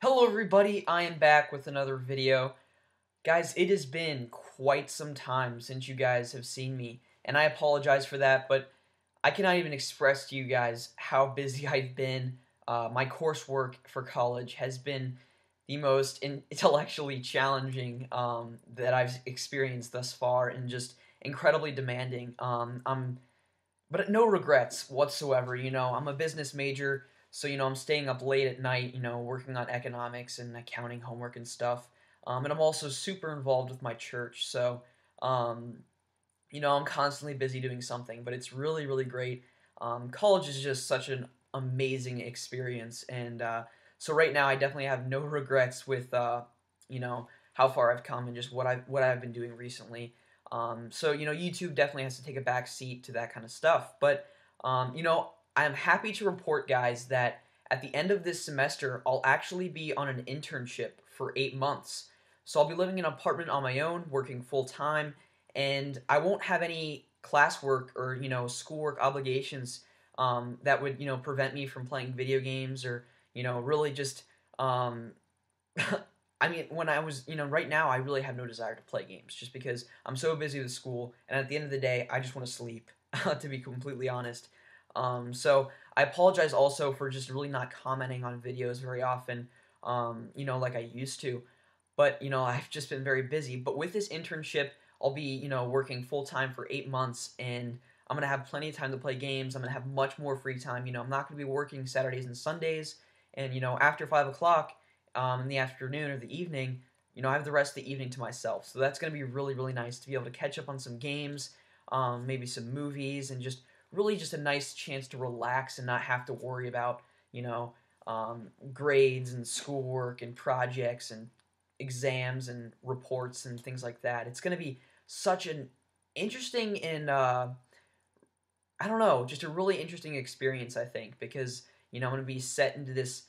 Hello everybody, I am back with another video. Guys, it has been quite some time since you guys have seen me, and I apologize for that, but I cannot even express to you guys how busy I've been. My coursework for college has been the most intellectually challenging that I've experienced thus far, and just incredibly demanding. But no regrets whatsoever. I'm a business major, so I'm staying up late at night, working on economics and accounting homework and stuff. And I'm also super involved with my church, so um, I'm constantly busy doing something. But it's really, really great. College is just such an amazing experience, and so right now I definitely have no regrets with how far I've come and just what I've been doing recently. So YouTube definitely has to take a back seat to that kind of stuff. But I'm happy to report, guys, that at the end of this semester, I'll actually be on an internship for 8 months. So I'll be living in an apartment on my own, working full time, and I won't have any classwork or schoolwork obligations that would prevent me from playing video games or really just um, I mean, when I was, right now, I really have no desire to play games just because I'm so busy with school, and at the end of the day, I just want to sleep, to be completely honest. So I apologize also for just really not commenting on videos very often, like I used to. But, I've just been very busy. But with this internship, I'll be, working full time for 8 months, and I'm going to have plenty of time to play games. I'm going to have much more free time. I'm not going to be working Saturdays and Sundays, and, after 5 o'clock, in the afternoon or the evening, I have the rest of the evening to myself. So that's going to be really, really nice to be able to catch up on some games, maybe some movies, and just really just a nice chance to relax and not have to worry about, grades and schoolwork and projects and exams and reports and things like that. It's going to be such an interesting and, I don't know, just a really interesting experience, I think, because, I'm going to be set into this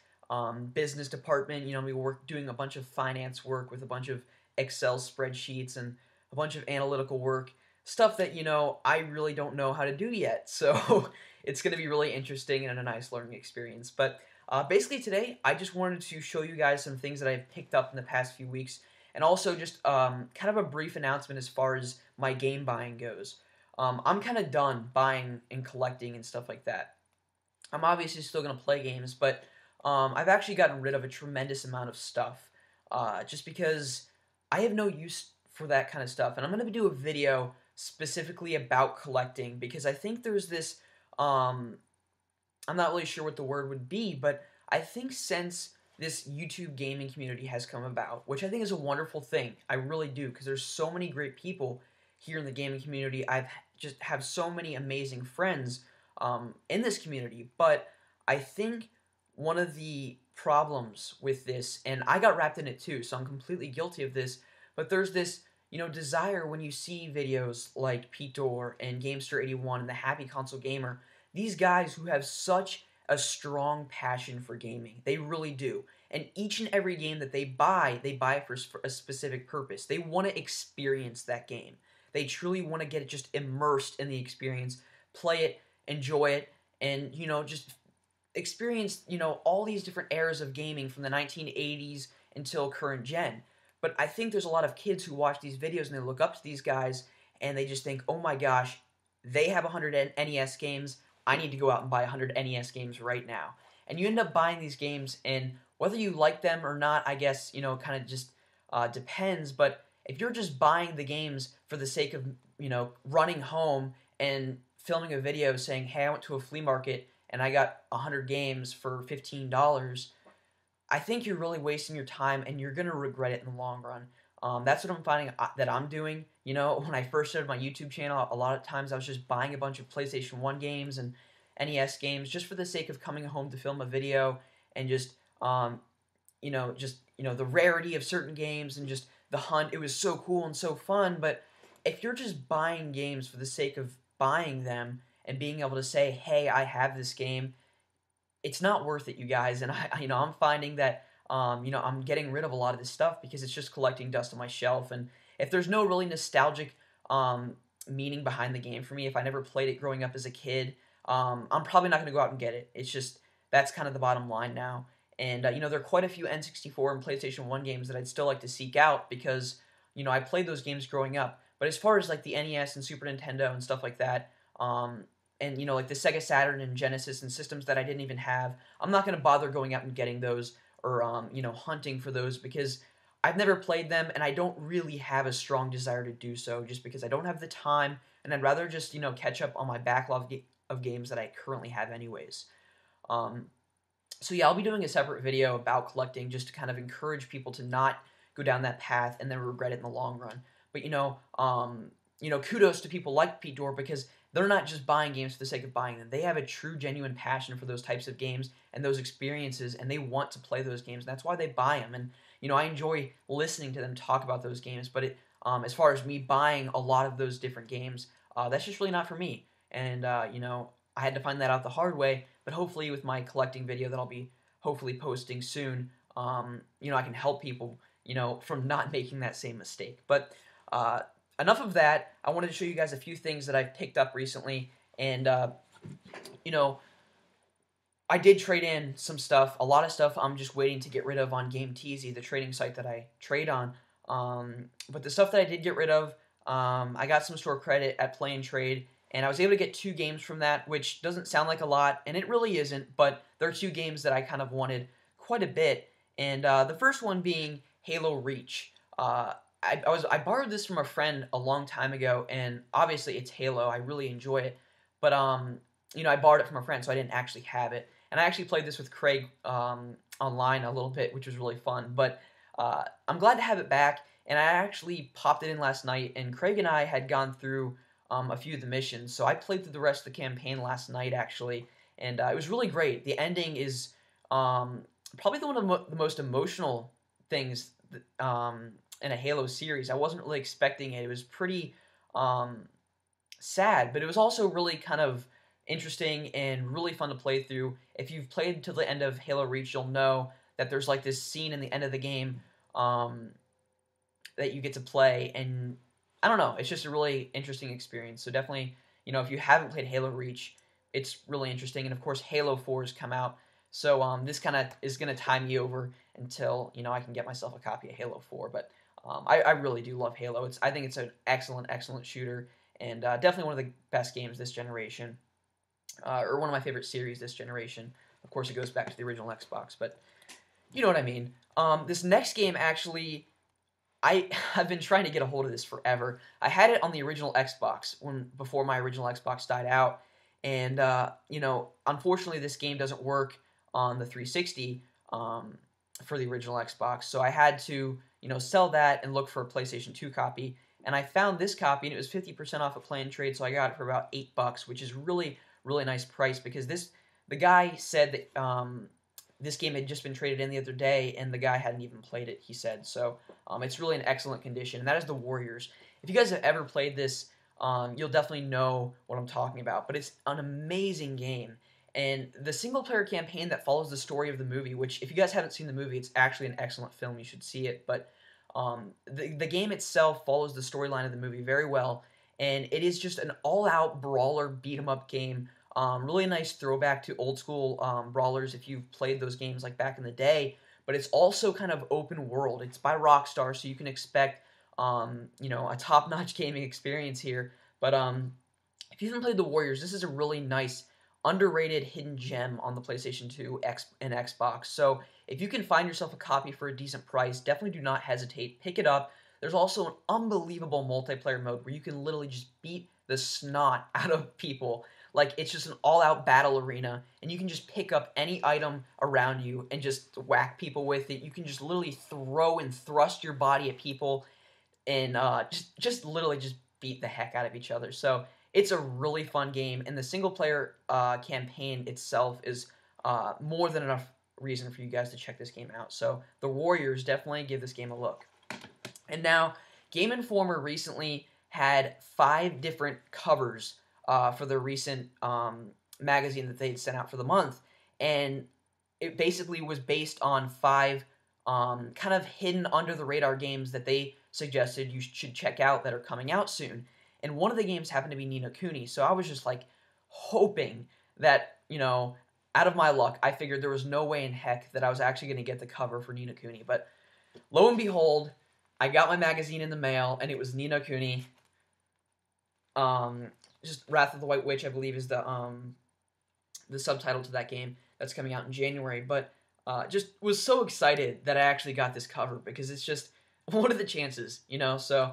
business department. We doing a bunch of finance work with a bunch of Excel spreadsheets and a bunch of analytical work, stuff that I really don't know how to do yet. So it's going to be really interesting and a nice learning experience. But basically today, I just wanted to show you guys some things that I've picked up in the past few weeks, and also just kind of a brief announcement as far as my game buying goes. I'm kind of done buying and collecting and stuff like that. I'm obviously still going to play games, but I've actually gotten rid of a tremendous amount of stuff just because I have no use for that kind of stuff. And I'm going to do a video specifically about collecting because I think there's this, I'm not really sure what the word would be, but I think since this YouTube gaming community has come about, which I think is a wonderful thing, I really do, because there's so many great people here in the gaming community. I've just have so many amazing friends in this community, but I think one of the problems with this, and I got wrapped in it too, so I'm completely guilty of this, but there's this, desire when you see videos like Pete Dorr and Gamester81 and the Happy Console Gamer, these guys who have such a strong passion for gaming. They really do. And each and every game that they buy for a specific purpose. They want to experience that game. They truly want to get it just immersed in the experience, play it, enjoy it, and, just experience, all these different eras of gaming from the 1980s until current gen. But I think there's a lot of kids who watch these videos and they look up to these guys and they just think, oh my gosh, they have 100 NES games, I need to go out and buy 100 NES games right now. And you end up buying these games, and whether you like them or not, I guess, kind of just depends. But if you're just buying the games for the sake of, running home and filming a video saying, hey, I went to a flea market and I got 100 games for $15, I think you're really wasting your time and you're going to regret it in the long run. That's what I'm finding that I'm doing. When I first started my YouTube channel, a lot of times I was just buying a bunch of PlayStation 1 games and NES games just for the sake of coming home to film a video and just, the rarity of certain games and just the hunt. It was so cool and so fun, but if you're just buying games for the sake of buying them and being able to say, hey, I have this game, it's not worth it, you guys. And I'm finding that, I'm getting rid of a lot of this stuff because it's just collecting dust on my shelf. And if there's no really nostalgic meaning behind the game for me, if I never played it growing up as a kid, I'm probably not going to go out and get it. It's just, that's kind of the bottom line now. And there are quite a few N64 and PlayStation 1 games that I'd still like to seek out because I played those games growing up. But as far as like the NES and Super Nintendo and stuff like that, and like the Sega Saturn and Genesis and systems that I didn't even have, I'm not going to bother going out and getting those or hunting for those because I've never played them and I don't really have a strong desire to do so just because I don't have the time and I'd rather just catch up on my backlog of games that I currently have anyways. Um, so yeah, I'll be doing a separate video about collecting just to kind of encourage people to not go down that path and then regret it in the long run. But kudos to people like Pete Dorr because they're not just buying games for the sake of buying them. They have a true, genuine passion for those types of games and those experiences, and they want to play those games. And that's why they buy them. And I enjoy listening to them talk about those games. But as far as me buying a lot of those different games, that's just really not for me. And I had to find that out the hard way. But hopefully, with my collecting video that I'll be hopefully posting soon, I can help people, from not making that same mistake. But enough of that. I wanted to show you guys a few things that I've picked up recently, and I did trade in some stuff. A lot of stuff I'm just waiting to get rid of on GameTeasy, the trading site that I trade on. But the stuff that I did get rid of, I got some store credit at Play and Trade, and I was able to get 2 games from that, which doesn't sound like a lot, and it really isn't, but there are 2 games that I kind of wanted quite a bit, and the first one being Halo Reach. I borrowed this from a friend a long time ago, and obviously it's Halo. I really enjoy it, but I borrowed it from a friend, so I didn't actually have it. And I actually played this with Craig online a little bit, which was really fun. But I'm glad to have it back, and I actually popped it in last night, and Craig and I had gone through a few of the missions, so I played through the rest of the campaign last night, actually, and it was really great. The ending is probably one of the most emotional things in a Halo series. I wasn't really expecting it. It was pretty sad, but it was also really kind of interesting and really fun to play through. If you've played to the end of Halo Reach, you'll know that there's like this scene in the end of the game that you get to play, and I don't know, it's just a really interesting experience. So definitely, if you haven't played Halo Reach, it's really interesting. And of course, Halo 4 has come out, so this kind of is going to tie me over until I can get myself a copy of Halo 4. But I really do love Halo. I think it's an excellent shooter, and definitely one of the best games this generation, or one of my favorite series this generation. Of course, it goes back to the original Xbox, but you know what I mean. This next game, actually, I've been trying to get a hold of this forever. I had it on the original Xbox before my original Xbox died out, and unfortunately, this game doesn't work on the 360 for the original Xbox, so I had to sell that and look for a PlayStation 2 copy. And I found this copy, and it was 50% off of Play and Trade, so I got it for about $8, which is really nice price because the guy said that this game had just been traded in the other day, and the guy hadn't even played it, he said. So it's really in excellent condition, and that is The Warriors. If you guys have ever played this, you'll definitely know what I'm talking about, but it's an amazing game. And the single-player campaign that follows the story of the movie, which, if you guys haven't seen the movie, it's actually an excellent film. You should see it. But the game itself follows the storyline of the movie very well, and it is just an all-out brawler beat-em-up game. Really nice throwback to old-school brawlers if you've played those games like back in the day. But it's also kind of open world. It's by Rockstar, so you can expect a top-notch gaming experience here. But if you haven't played The Warriors, this is a really nice, underrated hidden gem on the PlayStation 2 and Xbox. So if you can find yourself a copy for a decent price, definitely do not hesitate. Pick it up. There's also an unbelievable multiplayer mode where you can literally just beat the snot out of people. Like, it's just an all-out battle arena, and you can just pick up any item around you and just whack people with it. You can just literally throw and thrust your body at people and just literally just beat the heck out of each other. So it's a really fun game, and the single-player campaign itself is more than enough reason for you guys to check this game out. So The Warriors, definitely give this game a look. And now, Game Informer recently had 5 different covers for the recent magazine that they had sent out for the month, and it basically was based on 5 kind of hidden under-the-radar games that they suggested you should check out that are coming out soon. And one of the games happened to be Ni no Kuni, so I was just like hoping that out of my luck, I figured there was no way in heck that I was actually going to get the cover for Ni no Kuni. But lo and behold, I got my magazine in the mail, and it was Ni no Kuni. Just Wrath of the White Witch, I believe, is the subtitle to that game that's coming out in January. But just was so excited that I actually got this cover, because it's just, what are the chances, you know? So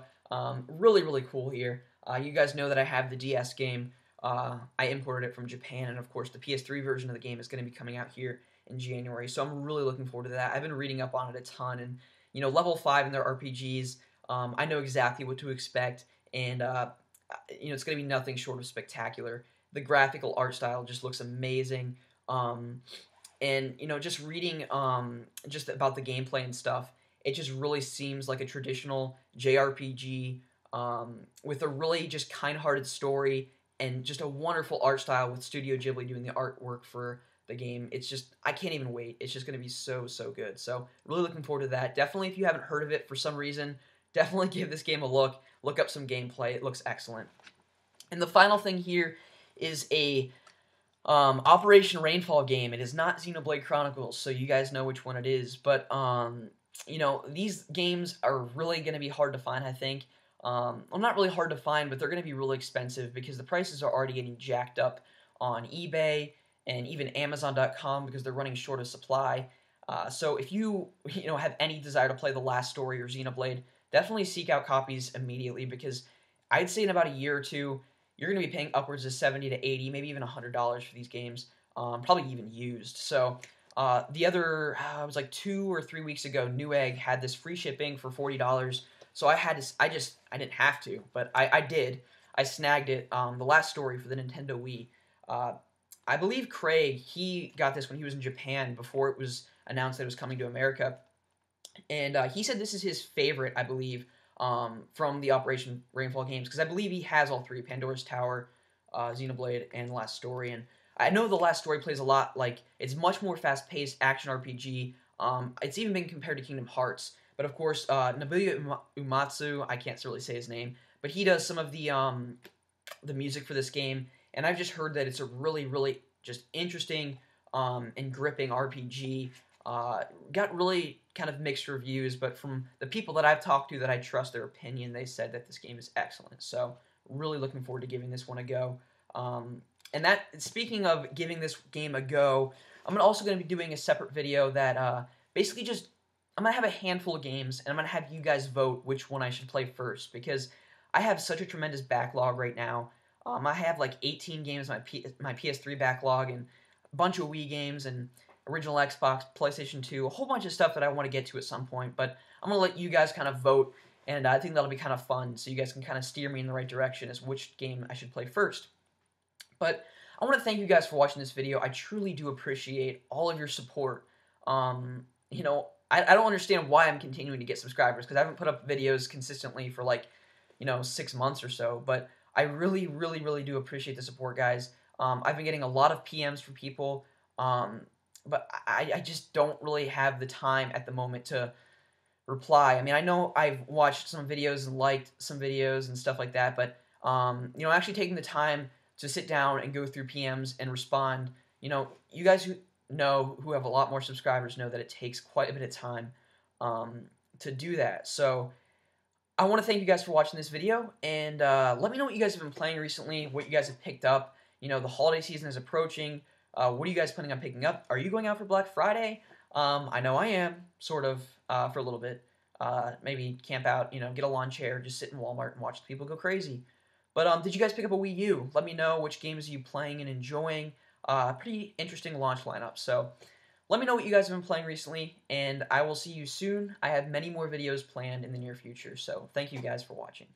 really, really cool here. You guys know that I have the DS game. I imported it from Japan, and of course the PS3 version of the game is going to be coming out here in January. So I'm really looking forward to that. I've been reading up on it a ton, and you know, level 5 in their RPGs, I know exactly what to expect, and you know, it's going to be nothing short of spectacular. The graphical art style just looks amazing. And you know, just reading just about the gameplay and stuff, it just really seems like a traditional JRPG with a really just kind-hearted story and just a wonderful art style with Studio Ghibli doing the artwork for the game. It's just, I can't even wait. It's just going to be so, so good. So really looking forward to that. Definitely, if you haven't heard of it for some reason, definitely give this game a look. Look up some gameplay. It looks excellent. And the final thing here is a Operation Rainfall game. It is not Xenoblade Chronicles, so you guys know which one it is. But you know, these games are really going to be hard to find, I think. Well, not really hard to find, but they're going to be really expensive because the prices are already getting jacked up on eBay and even Amazon.com because they're running short of supply. So if you know, have any desire to play The Last Story or Xenoblade, definitely seek out copies immediately, because I'd say in about a year or two, you're going to be paying upwards of $70 to $80, maybe even $100 for these games, probably even used. So the other, it was like 2 or 3 weeks ago, Newegg had this free shipping for $40. So I didn't have to, but I did. I snagged it, The Last Story for the Nintendo Wii. I believe Craig, he got this when he was in Japan before it was announced that it was coming to America. And he said this is his favorite, I believe, from the Operation Rainfall games, because I believe he has all three: Pandora's Tower, Xenoblade, and The Last Story. And I know The Last Story plays a lot, like, it's much more fast-paced action RPG. It's even been compared to Kingdom Hearts. But of course, Nobuya Uematsu, I can't really say his name, but he does some of the music for this game, and I've just heard that it's a really, really just interesting and gripping RPG. Got really kind of mixed reviews, but from the people that I've talked to that I trust their opinion, they said that this game is excellent. So really looking forward to giving this one a go. And that, speaking of giving this game a go, I'm also going to be doing a separate video that basically just, I'm going to have a handful of games, and I'm going to have you guys vote which one I should play first, because I have such a tremendous backlog right now. I have like 18 games in my PS3 backlog, and a bunch of Wii games, and original Xbox, PlayStation 2, a whole bunch of stuff that I want to get to at some point, but I'm going to let you guys kind of vote, and I think that'll be kind of fun, so you guys can kind of steer me in the right direction as which game I should play first. But I want to thank you guys for watching this video. I truly do appreciate all of your support. You know, I don't understand why I'm continuing to get subscribers, because I haven't put up videos consistently for like, you know, 6 months or so, but I really, really, really do appreciate the support, guys. I've been getting a lot of PMs from people, but I just don't really have the time at the moment to reply. I mean, I know I've watched some videos and liked some videos and stuff like that, but, you know, actually taking the time to sit down and go through PMs and respond, you know, you guys who have a lot more subscribers know that it takes quite a bit of time to do that. So I want to thank you guys for watching this video, and let me know what you guys have been playing recently, what you guys have picked up. You know, the holiday season is approaching. What are you guys planning on picking up? Are you going out for Black Friday? I know I am, sort of, for a little bit. Maybe camp out, you know, get a lawn chair, just sit in Walmart and watch the people go crazy. But did you guys pick up a Wii U? Let me know which games are you playing and enjoying. Pretty interesting launch lineup. So let me know what you guys have been playing recently, and I will see you soon. I have many more videos planned in the near future, so thank you guys for watching.